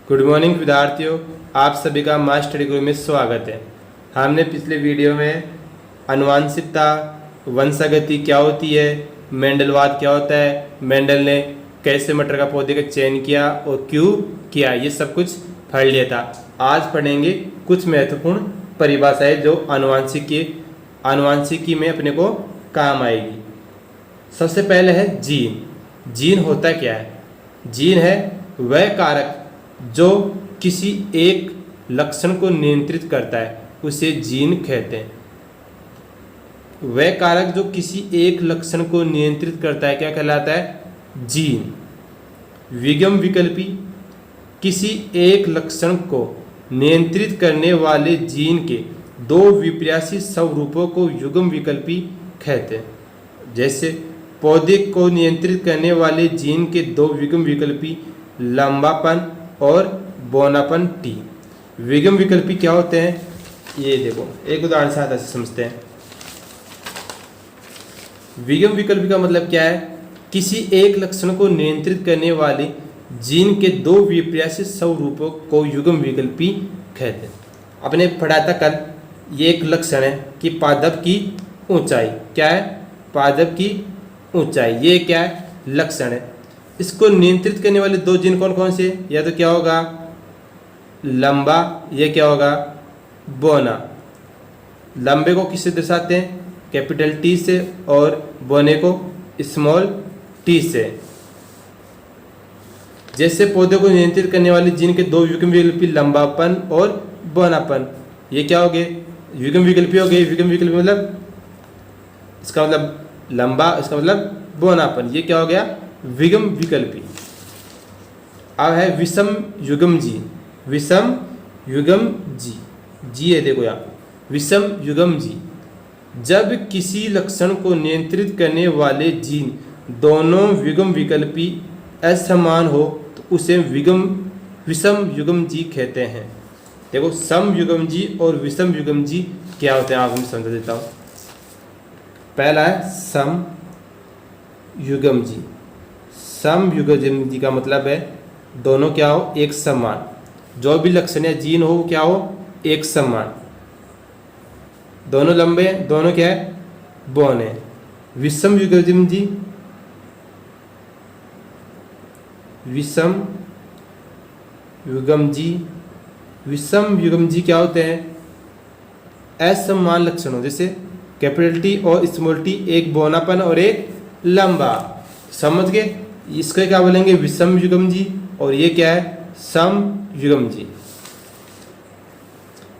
Good morning विद्यार्थियों, आप सभी का माय स्टडी गुरु में स्वागत है। हमने पिछले वीडियो में आनुवांशिकता, वंशागति क्या होती है, मेंडलवाद क्या होता है, मेंडल ने कैसे मटर का पौधे का चयन किया और क्यों किया, ये सब कुछ पढ़ लिया था। आज पढ़ेंगे कुछ महत्वपूर्ण परिभाषाएं जो आनुवांशिकी में अपने को काम आएगी। सबसे पहले है जीन। जीन होता क्या है? जीन है वह कारक जो किसी एक लक्षण को नियंत्रित करता है, उसे जीन कहते हैं। वह कारक जो किसी एक लक्षण को नियंत्रित करता है क्या कहलाता है? जीन। विगम विकल्पी, किसी एक लक्षण को नियंत्रित करने वाले जीन के दो विपर्यासी स्वरूपों को युग्म विकल्पी कहते हैं। जैसे पौधे को नियंत्रित करने वाले जीन के दो विगम विकल्पी लंबापन और बौनापन टी। विगम विकल्पी क्या होते हैं ये देखो, एक उदाहरण साथ ऐसे समझते हैं। विगम विकल्पी का मतलब क्या है? किसी एक लक्षण को नियंत्रित करने वाले जीन के दो विपर्यासी स्वरूपों को युग्म विकल्पी कहते हैं। आपने पढ़ा था कल, ये एक लक्षण है कि पादप की ऊंचाई क्या है? पादप की ऊंचाई, ये क्या है? लक्षण है। इसको नियंत्रित करने वाले दो जीन कौन कौन से? या तो क्या होगा? लंबा, ये क्या होगा? बौना। लंबे को किससे दर्शाते हैं? कैपिटल टी से, और बौने को स्मॉल टी से। जैसे पौधे को नियंत्रित करने वाले जीन के दो युग्म विकल्पी लंबापन और बौनापन, ये क्या हो गए? युग्म विकल्पी हो गए। युग्म विकल्पी मतलब इसका मतलब लंबा, इसका मतलब बौनापन, ये क्या हो गया? विगम विकल्पी। अब है विषम युग्म जी। विषम युग्म जी, जी है देखो यहाँ, विषम युग्म जी। जब किसी लक्षण को नियंत्रित करने वाले जीन दोनों विगम विकल्पी असमान हो तो उसे विषम युग्म जी कहते हैं। देखो, सम युग्म जी और विषम युग्म जी क्या होते हैं, आपको मैं समझा देता हूँ। पहला है सम युग्म जी। सम युग्म जी का मतलब है दोनों क्या हो? एक समान। जो भी लक्षण या जीन हो क्या हो? एक समान। दोनों लंबे, दोनों क्या है? बौने। विषम युग्म जी, विषम युग्म जी। विषम युग्म जी क्या होते हैं? असमान लक्षणों, जैसे कैपिटल टी और स्मॉल टी, एक बौनापन और एक लंबा। समझ गए? इसको क्या बोलेंगे? विषम युग्म जी। और ये क्या है? सम युग्म जी।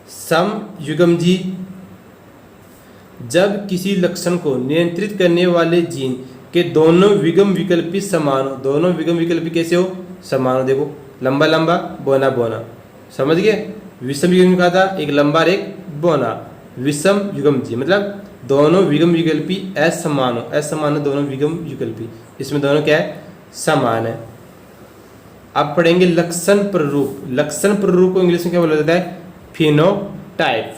सम युग्म जी, जब किसी लक्षण को नियंत्रित करने वाले जीन के दोनों विगम विकल्पी समान हो। दोनों विगम विकल्पी कैसे हो? समान हो। देखो, लंबा लंबा, बौना बौना। समझ गए? विषम युग्म कहा था, एक लंबा और एक बौना। विषम युग्म जी मतलब दोनों विगम विकल्पी असमान हो। असमान हो दोनों विगम विकल्पी, इसमें दोनों क्या है? समान है। अब पढ़ेंगे लक्षण प्ररूप। लक्षण प्ररूप को इंग्लिश में क्या बोला जाता है? फिनोटाइप।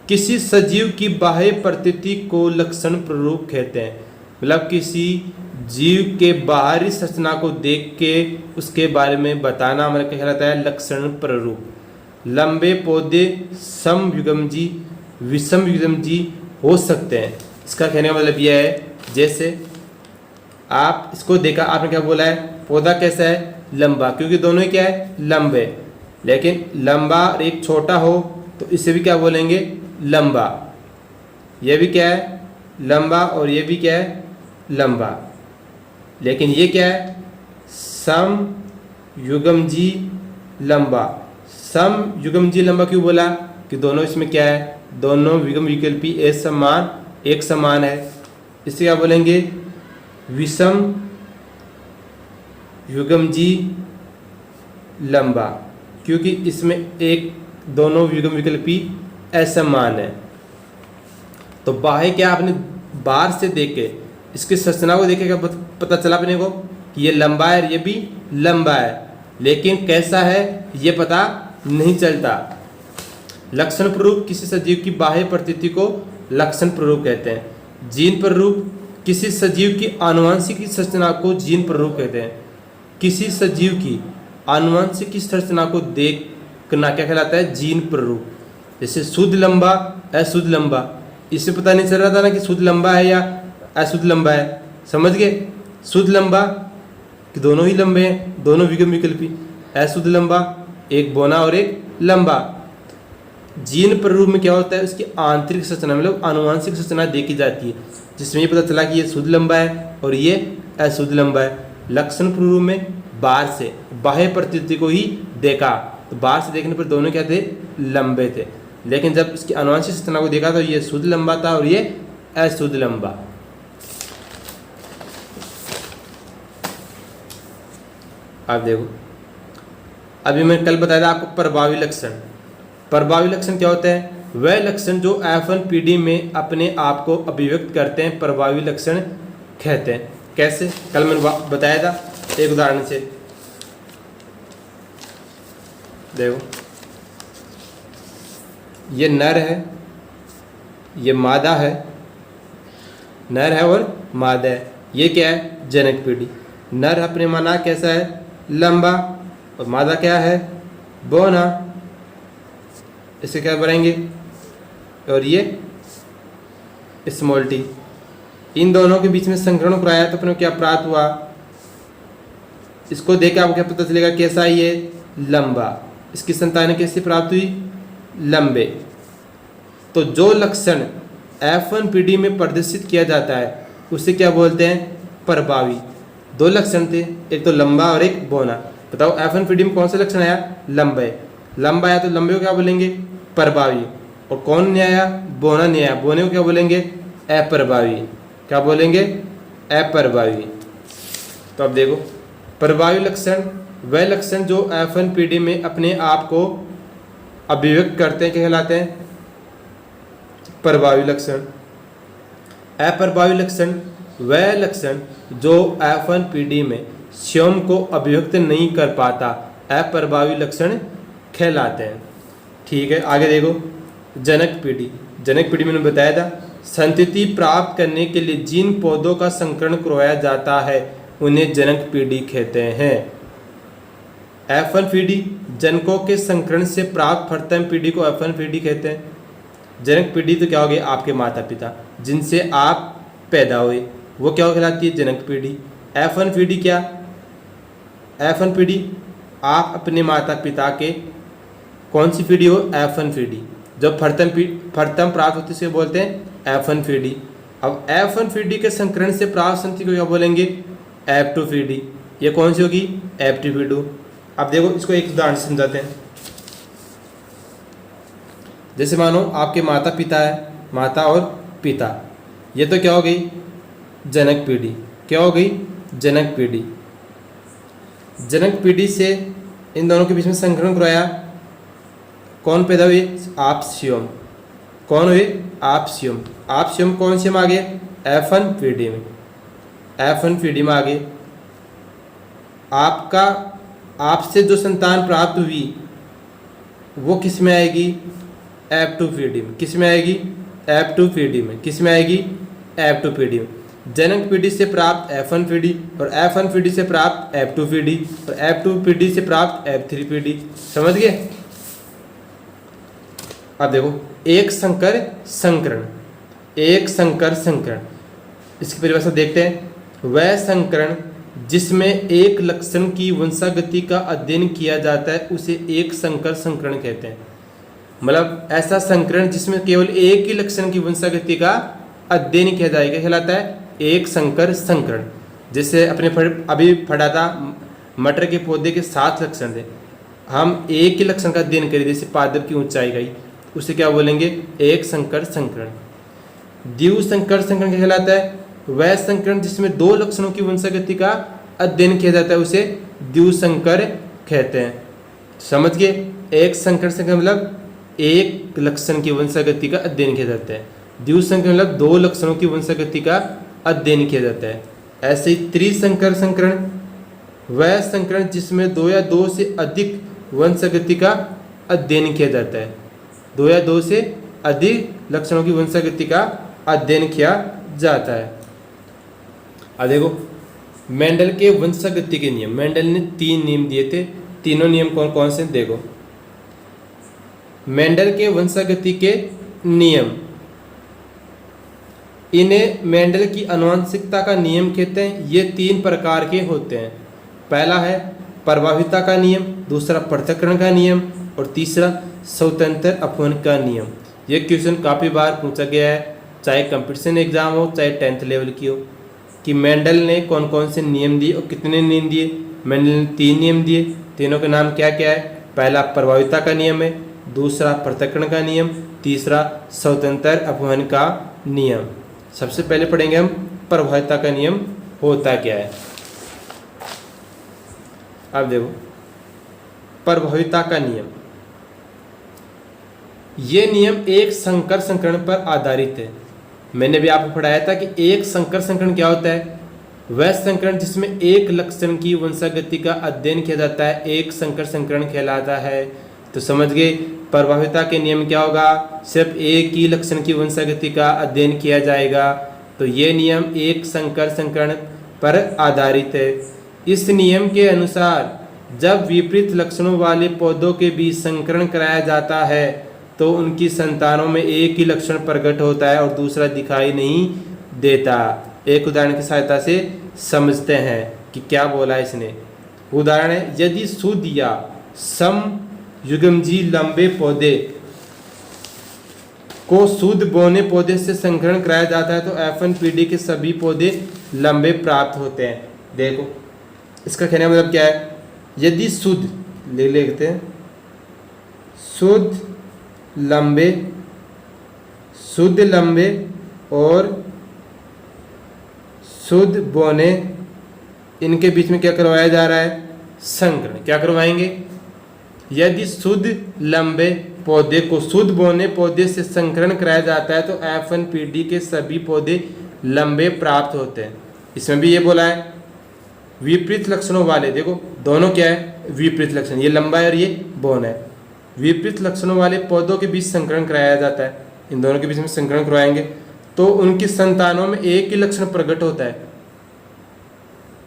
किसी सजीव की बाह्य प्रकृति को लक्षण प्ररूप कहते हैं। मतलब किसी जीव के बाहरी संरचना को देख के उसके बारे में बताना मतलब क्या कहलाता है? लक्षण प्ररूप। लंबे पौधे सम युग्म जी, विषम युग्म जी हो सकते हैं। इसका कहने का मतलब यह है, जैसे आप इसको देखा, आपने क्या बोला है? पौधा कैसा है? लंबा, क्योंकि दोनों ही क्या है? लंबे। लेकिन लंबा और एक छोटा हो तो इसे भी क्या बोलेंगे? लंबा। यह भी क्या है? लंबा, और ये भी क्या है? लंबा। लेकिन ये क्या है? सम युग्म जी लंबा। सम युग्म जी लंबा क्यों बोला? कि दोनों इसमें क्या है? दोनों विगम विकल्पी एक समान है। इसे क्या बोलेंगे? विषम युग्म जी लंबा, क्योंकि इसमें एक दोनों विगम विकल्पी असमान है। तो बाह्य क्या, आपने बाहर से देखे इसकी संरचना को देखे क्या पता चला अपने को कि ये लंबा है और ये भी लंबा है, लेकिन कैसा है ये पता नहीं चलता। लक्षण प्ररूप, किसी सजीव की बाह्य प्रकृति को लक्षण प्ररूप कहते हैं। जीन प्ररूप, किसी सजीव की आनुवंशिक संरचना को जीन प्ररूप कहते हैं। किसी सजीव की आनुवंशिक की संरचना को देखना क्या कहलाता है? जीन प्ररूप। जैसे शुद्ध लंबा, अशुद्ध लंबा, इससे पता नहीं चल रहा था ना कि शुद्ध लंबा है या अशुद्ध लंबा है। समझ गए? शुद्ध लंबा कि दोनों ही लंबे हैं, दोनों विगम विकल्पी। अशुद्ध लंबा एक बौना और एक लंबा। जीन प्ररूप में क्या होता है? उसकी आंतरिक संरचना मतलब आनुवंशिक संरचना देखी जाती है, जिसमें ये पता चला कि ये शुद्ध लंबा है और ये अशुद्ध लंबा है। लक्षण प्ररूप में बाहर से बाह्य प्रतीति को ही देखा, तो बाहर से देखने पर दोनों क्या थे? लंबे थे। लेकिन जब इसकी आनुवंशिक संरचना को देखा तो ये शुद्ध लंबा था और ये अशुद्ध लंबा। आप देखो, अभी मैं कल बताया था आपको प्रभावी लक्षण। प्रभावी लक्षण क्या होता है? वह लक्षण जो F1PD में अपने आप को अभिव्यक्त करते हैं प्रभावी लक्षण कहते हैं। कैसे? कल मैंने बताया था एक उदाहरण से। देखो, ये नर है, ये मादा है, नर है और मादा है। ये क्या है? जनक पीढ़ी। नर अपने माना कैसा है? लंबा, और मादा क्या है? बौना। इसे क्या बनाएंगे? और ये स्मॉल टी। इन दोनों के बीच में संकरण कराया तो अपने क्या प्राप्त हुआ? इसको देख के आपको क्या पता चलेगा? कैसा है ये? लंबा। इसकी संतानें कैसे प्राप्त हुई? लंबे। तो जो लक्षण F1PD में प्रदर्शित किया जाता है उसे क्या बोलते हैं? प्रभावी। दो लक्षण थे, एक तो लंबा और एक बौना। बताओ F1PD में कौन सा लक्षण आया? लंबे। लंबा आया तो लंबे को क्या बोलेंगे? प्रभावी। और कौन नहीं आया? बौना नहीं आया, बौने को क्या बोलेंगे? अप्रभावी। क्या बोलेंगे? अप्रभावी। तो अब देखो, प्रभावी लक्षण वह लक्षण जो F1PD में अपने आप को अभिव्यक्त करते हैं कहलाते हैं प्रभावी लक्षण। अप्रभावी लक्षण वह लक्षण जो F1PD में स्वयं को अभिव्यक्त नहीं कर पाता, अप्रभावी लक्षण कहलाते हैं। ठीक है, आगे देखो, जनक पीढ़ी। जनक पीढ़ी मैंने बताया था, संतति प्राप्त करने के लिए जिन पौधों का संकरण करवाया जाता है उन्हें जनक पीढ़ी कहते हैं। F1PD जनकों के संकरण से प्राप्त प्रथम पीढ़ी को F1PD कहते हैं। जनक पीढ़ी तो क्या हो गई? आपके माता पिता जिनसे आप पैदा हुए, वो क्या कहलाती है? जनक पीढ़ी। F1PD क्या? F1PD आप अपने माता पिता के कौन सी पीढ़ी हो? F1PD। जब प्रथम प्राप्त होती है बोलते हैं F1PD। अब F1PD के संकरण से प्राप्त संतति को क्या बोलेंगे? F2PD। ये कौन सी होगी? F2PD। अब देखो, इसको एक उदाहरण से समझाते हैं। जैसे मानो आपके माता पिता है, माता और पिता, ये तो क्या हो गई? जनक पीढ़ी। क्या हो गई? जनक पीढ़ी। जनक पीढ़ी से इन दोनों के बीच में संकरण कराया, कौन पैदा हुए? आप स्वयं। कौन हुए? आप स्वयं। आप स्वयं कौन से में आ गए? F1PD में। F1PD में आ गए। आपका आपसे जो संतान प्राप्त हुई वो किस में आएगी? F2PD में। किस में आएगी? F2PD में। किस में आएगी? F2PD में। जनक पीढ़ी से प्राप्त F1PD और F1PD से प्राप्त F2PD और F2PD से प्राप्त F3PD। समझ गए? अब देखो, एक संकर संकरण। एक संकर संकरण, इसकी परिभाषा देखते हैं। वह संकरण जिसमें एक लक्षण की वंशागति का अध्ययन किया जाता है उसे एक संकर संकरण कहते हैं। मतलब ऐसा संकरण जिसमें केवल एक ही लक्षण की वंशागति का अध्ययन किया जाएगा कहलाता है एक संकर संकरण। जैसे अपने अभी पढ़ा था, मटर के पौधे के 7 लक्षण थे, हम एक ही लक्षण का अध्ययन करें, जैसे पादप की ऊंचाई गई, उसे क्या बोलेंगे? एक संकर संकरण। द्विव संकर संकरण कहलाता है वह संकरण जिसमें 2 लक्षणों की वंशागति का अध्ययन किया जाता है उसे द्विव संकर कहते हैं। समझ गए? एक संकर संकरण मतलब एक लक्षण की वंशागति का अध्ययन किया जाता है। द्विव संकरण मतलब 2 लक्षणों की वंशागति का अध्ययन किया जाता है। ऐसे ही त्रिसंकर संकरण वह संकरण जिसमें 2 या 2 से अधिक वंशागति का अध्ययन किया जाता है। 2 या 2 से अधिक लक्षणों की वंशागति का अध्ययन किया जाता है। अब देखो, मेंडल के वंशागति के नियम। मेंडल ने 3 नियम दिए थे तीनों नियम कौन कौन से देखो। मेंडल के वंशागति के नियम, इन्हें मेंडल की आनुवंशिकता का नियम कहते हैं। ये 3 प्रकार के होते हैं। पहला है प्रभाविता का नियम, दूसरा पृथक्करण का नियम और तीसरा स्वतंत्र अपवन का नियम। ये क्वेश्चन काफ़ी बार पूछा गया है, चाहे कंपटीशन एग्जाम हो चाहे 10th लेवल की हो, कि मेंडल ने कौन कौन से नियम दिए और कितने नियम दिए। मेंडल ने 3 नियम दिए, तीनों के नाम क्या क्या है। पहला प्रभाविता का नियम है, दूसरा पृथक्करण का नियम, तीसरा स्वतंत्र अपवन का नियम। सबसे पहले पढ़ेंगे हम प्रभाविता का नियम होता क्या है। अब देखो प्रभाविता का नियम, ये नियम एक संकर संकरण पर आधारित है। मैंने भी आपको पढ़ाया था कि एक संकर संकरण क्या होता है, वह संकरण जिसमें एक लक्षण की वंशागति का अध्ययन किया जाता है एक संकर संकरण कहलाता है। तो समझ गए प्रभाविता के नियम क्या होगा, सिर्फ एक ही लक्षण की वंशागति का अध्ययन किया जाएगा। तो ये नियम एक संकर संकरण पर आधारित है। इस नियम के अनुसार जब विपरीत लक्षणों वाले पौधों के बीच संकरण कराया जाता है तो उनकी संतानों में एक ही लक्षण प्रकट होता है और दूसरा दिखाई नहीं देता। एक उदाहरण की सहायता से समझते हैं कि क्या बोला इसने। उदाहरण है, यदि शुद्ध या सम युग्मजी लंबे पौधे को शुद्ध बोने पौधे से संकरण कराया जाता है तो F1PD के सभी पौधे लंबे प्राप्त होते हैं। देखो इसका कहने का मतलब क्या है, यदि शुद्ध लेते हैं शुद्ध लंबे और शुद्ध बोने, इनके बीच में क्या करवाया जा रहा है, संकरण। क्या करवाएंगे, यदि शुद्ध लंबे पौधे को शुद्ध बोने पौधे से संकरण कराया जाता है तो F1PD के सभी पौधे लंबे प्राप्त होते हैं। इसमें भी ये बोला है विपरीत लक्षणों वाले, देखो दोनों क्या है विपरीत लक्षण, ये लंबा है और ये बोन है। विपरीत लक्षणों वाले पौधों के बीच संकरण कराया जाता है, इन दोनों के बीच में संकरण करवाएंगे तो उनकी संतानों में एक ही लक्षण प्रकट होता है,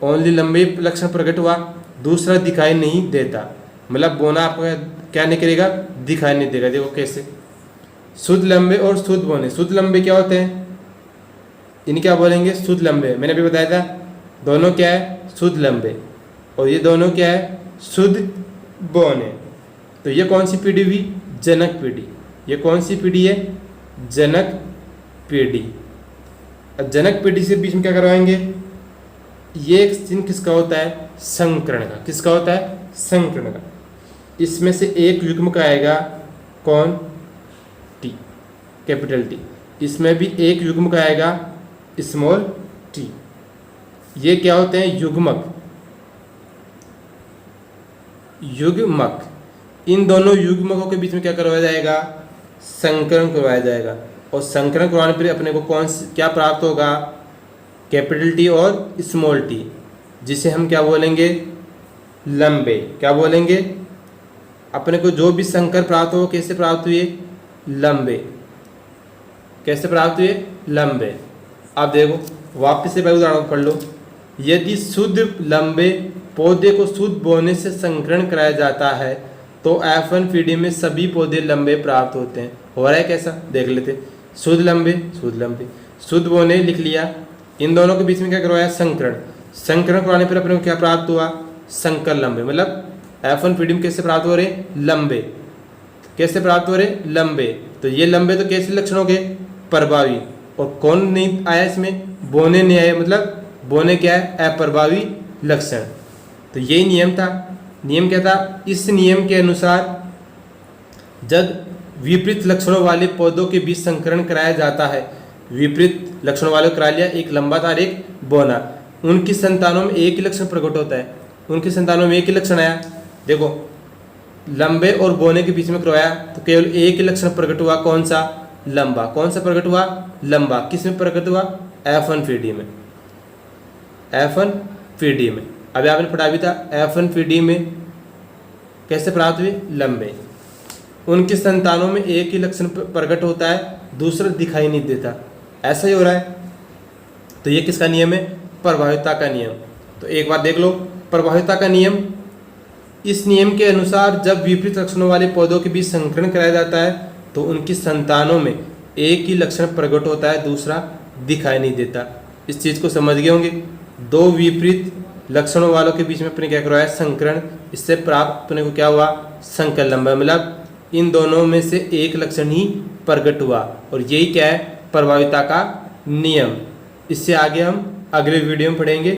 ओनली लंबे लक्षण प्रकट हुआ, दूसरा दिखाई नहीं देता। मतलब बोना आपको क्या नहीं करेगा, दिखाई नहीं देगा। देखो कैसे, शुद्ध लंबे और शुद्ध बोने। शुद्ध लंबे क्या होते हैं, इन क्या बोलेंगे शुद्ध लंबे। मैंने अभी बताया था दोनों क्या है शुद्ध लंबे और ये दोनों क्या है शुद्ध बोने। तो ये कौन सी पीढ़ी हुई, जनक पीढ़ी। ये कौन सी पीढ़ी है, जनक पीढ़ी। जनक पीढ़ी से बीच में क्या करवाएंगे, ये चिन्ह किसका होता है, संकरण का। किसका होता है, संकरण का। इसमें से एक युग्म का आएगा कौन, टी, कैपिटल टी। इसमें भी एक युग्म का आएगा स्मॉल टी। ये क्या होते हैं, युग्मक। युग्मक, इन दोनों युग्मकों के बीच में क्या करवाया जाएगा, संकरण करवाया जाएगा। और संकरण करवाने पर अपने को क्या प्राप्त होगा, कैपिटल टी और स्मॉल टी, जिसे हम क्या बोलेंगे, लंबे। क्या बोलेंगे, अपने को जो भी संकर प्राप्त हो कैसे प्राप्त हुए, लंबे। कैसे प्राप्त हुए, लंबे। अब देखो वापस से उदाहरण पढ़ लो। यदि शुद्ध लंबे पौधे को शुद्ध बोने से संकरण कराया जाता है तो F1PD में सभी पौधे लंबे प्राप्त होते हैं। हो रहा है कैसा, देख लेते। शुद्ध लंबे शुद्ध बोने लिख लिया, इन दोनों के बीच में क्या करवाया, संकरण। संकरण करवाने पर अपने को क्या प्राप्त हुआ, संकर लंबे। मतलब F1PD में कैसे प्राप्त हो रहे, लंबे। कैसे प्राप्त हो रहे, लंबे। तो ये लंबे तो कैसे लक्षण हो गए, प्रभावी। और कौन नहीं आया इसमें, बोने नहीं आया। मतलब बोने क्या है, अप्रभावी लक्षण। तो यही नियम था। नियम क्या था, इस नियम के अनुसार जब विपरीत लक्षणों वाले पौधों के बीच संकरण कराया जाता है, विपरीत लक्षणों वाले करा लिया, एक लंबा था और एक बोना, उनकी संतानों में एक ही लक्षण प्रकट होता है। उनकी संतानों में एक ही लक्षण आया। देखो लंबे और बोने के बीच में करवाया तो केवल एक ही लक्षण प्रकट हुआ, कौन सा, लंबा। कौन सा प्रकट हुआ, लंबा। किस में प्रकट हुआ, F1PD में। F1PD में अभी आपने पढ़ा भी था, F1PD में कैसे प्राप्त हुए, लंबे। उनकी संतानों में एक ही लक्षण प्रकट होता है, दूसरा दिखाई नहीं देता। ऐसा ही हो रहा है। तो ये किसका नियम है, प्रभाविता का नियम। तो एक बार देख लो, प्रभाविता का नियम इस नियम के अनुसार जब विपरीत लक्षणों वाले पौधों के बीच संकरण कराया जाता है तो उनकी संतानों में एक ही लक्षण प्रकट होता है, दूसरा दिखाई नहीं देता। इस चीज़ को समझ गए होंगे। दो विपरीत लक्षणों वालों के बीच में अपने क्या करवाया, संकरण। इससे प्राप्त अपने को क्या हुआ, संकर लंबा, मतलब इन दोनों में से एक लक्षण ही प्रकट हुआ। और यही क्या है, प्रभाविता का नियम। इससे आगे हम अगले वीडियो में पढ़ेंगे।